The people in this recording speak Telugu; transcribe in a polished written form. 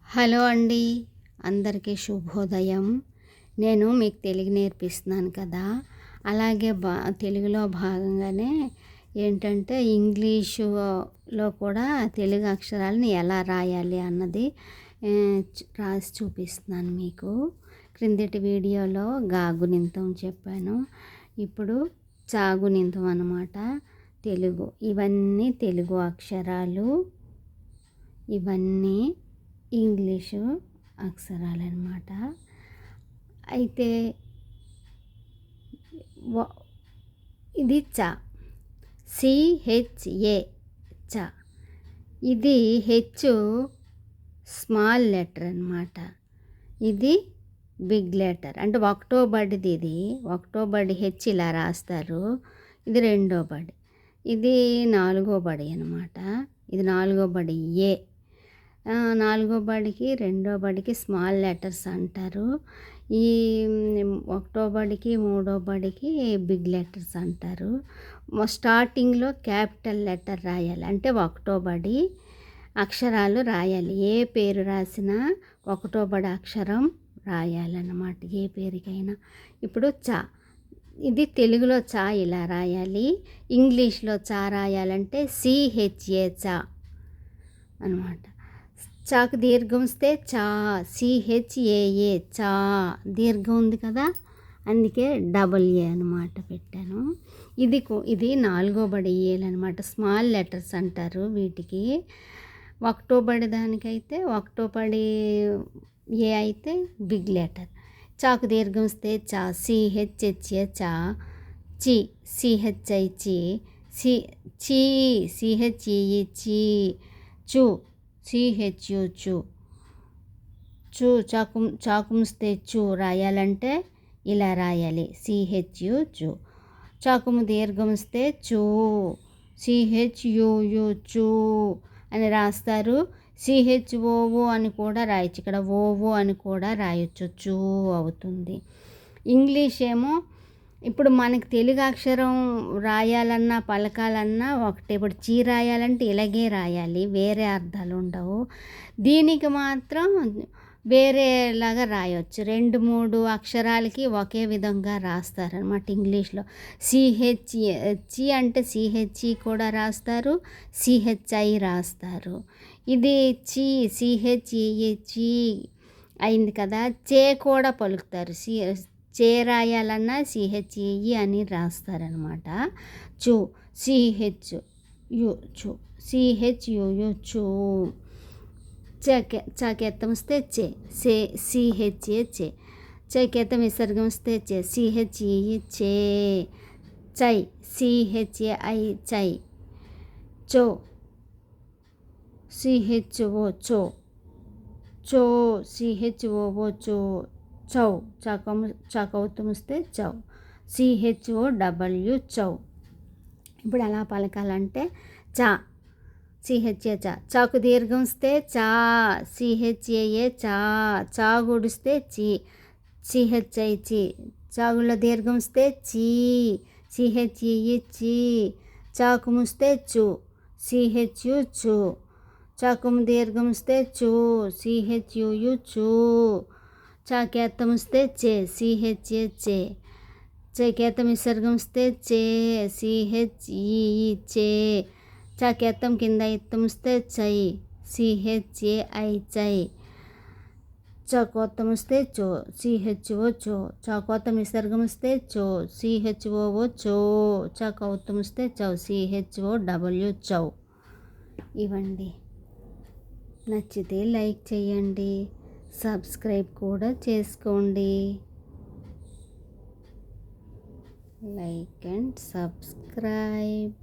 హలో అండి, అందరికీ శుభోదయం. నేను మీకు తెలుగు నేర్పిస్తున్నాను కదా, అలాగే తెలుగులో భాగంగానే ఏంటంటే ఇంగ్లీషులో కూడా తెలుగు అక్షరాలను ఎలా రాయాలి అన్నది రాసి చూపిస్తున్నాను మీకు. క్రిందటి వీడియోలో గాగునింతం చెప్పాను, ఇప్పుడు చాగునింతం అన్నమాట. తెలుగు, ఇవన్నీ తెలుగు అక్షరాలు, ఇవన్నీ ఇంగ్లీషు అక్షరాలన్నమాట. అయితే ఇది చ, సిహెచ్ఏ చ. ఇది హెచ్ స్మాల్ లెటర్ అన్నమాట. ఇది బిగ్ లెటర్, అంటే ఒకటో బడిది. ఇది ఒకటో బడి హెచ్ ఇలా రాస్తారు, ఇది రెండో బడి, ఇది నాలుగో బడి అన్నమాట. ఇది నాలుగో బడి ఏ. నాలుగో బడికి రెండో బడికి స్మాల్ లెటర్స్ అంటారు. ఈ ఒకటో బడికి మూడో బడికి బిగ్ లెటర్స్ అంటారు. స్టార్టింగ్లో క్యాపిటల్ లెటర్ రాయాలి, అంటే ఒకటో బడి అక్షరాలు రాయాలి. ఏ పేరు రాసినా ఒకటో బడి అక్షరం రాయాలన్నమాట, ఏ పేరుకైనా. ఇప్పుడు చ, ఇది తెలుగులో చ ఇలా రాయాలి, ఇంగ్లీష్లో చ రాయాలంటే సిహెచ్ఏ చ అనమాట. చాకు దీర్ఘం వస్తే చా, సిహెచ్ఏఏ చా. దీర్ఘం ఉంది కదా, అందుకే డబల్ ఏ అనమాట పెట్టాను. ఇది నాలుగో బడి ఏలు అనమాట. స్మాల్ లెటర్స్ అంటారు వీటికి. ఒకటో బడి దానికైతే ఒకటో బడి ఏ అయితే బిగ్ లెటర్. చాకు దీర్ఘం వస్తే చా, సిహెచ్హెచ్ఏ చా. చి, సిహెచ్ఐ చి. చి, సిహెచ్ఈ చి. చు, సిహెచ్యు చు. చు, చాకుముస్తే చు రాయాలంటే ఇలా రాయాలి, సిహెచ్యు చు. చాకుము దీర్ఘం వస్తే చు, సిహెచ్యుయు చు అని రాస్తారు. సిహెచ్ఓఓ అని కూడా రాయొచ్చు, ఇక్కడ ఓఓ అని కూడా రాయొచ్చు, చు అవుతుంది. ఇంగ్లీష్ ఏమో ఇప్పుడు మనకి తెలుగు అక్షరం రాయాలన్నా పలకాలన్నా ఒకటే. ఇప్పుడు చీ రాయాలంటే ఇలాగే రాయాలి, వేరే అర్థాలు ఉండవు. దీనికి మాత్రం వేరేలాగా రాయొచ్చు. 2-3 అక్షరాలకి ఒకే విధంగా రాస్తారనమాట ఇంగ్లీష్లో. చి అంటే సిహెచ్ఈ కూడా రాస్తారు, సిహెచ్ఐ రాస్తారు. ఇది చి, సిహెచ్ఈ చి అయింది కదా. చే కూడా పలుకుతారు, చే రాయాలన్నా సిహెచ్ఈ అని రాస్తారనమాట. చు, సిహెచ్ యు చు, సిహెచ్యుయు చు. చకెత్తం వస్తే చే, సిహెచ్ఏ చే. చకెత్తం విసర్గం వస్తే చే, సిహెచ్ఈ చే. చై, సిహెచ్ఏఐ చై. చో, సిహెచ్ఓ చో. చో, సిహెచ్ఓఓ చో. చౌ, చకౌతం వస్తే చౌ, సిహెచ్ఓడబ్ల్యూ చౌ. ఇప్పుడు ఎలా పలకాలంటే చా, సిహెచ్ఏ చా. చాకు దీర్ఘం వస్తే చా, సిహెచ్ఏఏ చా. చా గుడిస్తే చి, సిహెచ్ఐ చి. చాగులో దీర్ఘం వస్తే చి, సిహెచ్ఈ చి. చాకు ముస్తే చు, సిహెచ్యు చు. చాకుము దీర్ఘం వస్తే చు, సిహెచ్యుయు చు. చాకేత్తం వస్తే చే, సిహెచ్ఏ చే. చేకేత్తం విసర్గం వస్తే చే, సిహెచ్ఈ చే. చాకేత్తం కింద ఎత్తం వస్తే చై, సిహెచ్ఏఐ చై. చాకోత్తం వస్తే చో, సిహెచ్ఓ చో. చాకోత్తం విసర్గం వస్తే చో, సిహెచ్ఓఓ చో. చాకౌత్తం వస్తే చౌ, సిహెచ్ఓడబ్ల్యూ చౌ. ఇవ్వండి. నచ్చితే లైక్ చేయండి, సబ్స్క్రైబ్ కూడా చేసుకోండి. Like and subscribe.